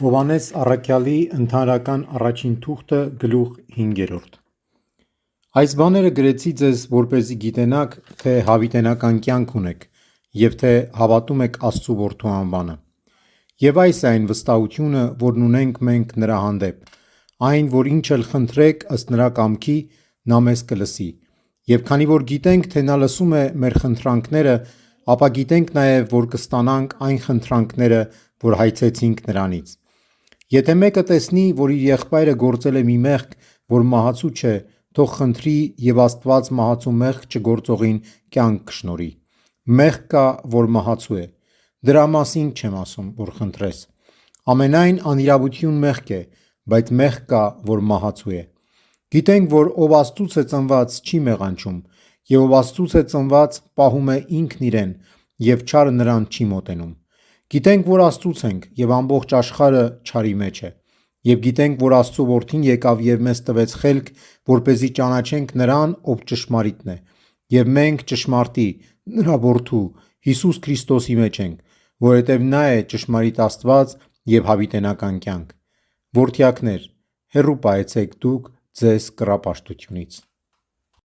Հովհաննես առաքյալի ընդհանրական առաջին թուղթը գլուխ 5. Այս բաները գրեցի ձեզ, որպեսզի գիտենաք, թե հավիտենական կյանք ունեք, և թե հավատում եք Աստծու որդու անվանը։ Եվ այս է այն վստահությունը, որն ունենք մենք նրա հանդեպ, այն, որ ինչ էլ խնդրեք ըստ նրա կամքի, նա մեզ կլսի։ Եվ քանի որ գիտենք, թե նա լսում է մեր խնդրանքները, ապա գիտենք նաև, որ կստանանք այն խնդրանքները, որ հայցեցինք նրանից։ Եթե մեկը տեսնի, որ իր եղբայրը գործել է մի մեղք, որ մահացու չէ, թող խնդրի, և Աստված մահացու մեղք չգործողին կյանք կշնորհի։ Մեղք կա, որ մահացու է։ Դրա մասին չեմ ասում, որ խնդրես։ Ամենայն անիրավություն մեղք է, բայց մեղք կա, որ մահացու է։ Գիտենք, որ ով Աստծուց է ծնված, չի մեղանչում, և ով Աստծուց է ծնված, պահում է ինքն իրեն, և չարը նրան չի մոտենում։ Գիտենք, որ Աստծուց ենք, և ամբողջ աշխարհը չարի մեջ է։ Եվ գիտենք, որ Աստծու որդին եկավ և մեզ տվեց խելք, որպեսզի ճանաչենք նրան, ով ճշմարիտն է, և մենք ճշմարտի, նրա որդու, Հիսուս Քրիստոսի մեջ ենք, որովհետև նա է ճշմարիտ Աստված և հավիտենական կյանք։ Որդյակներ, հեռու պահեցեք դուք ձեզ կռապաշտությունից։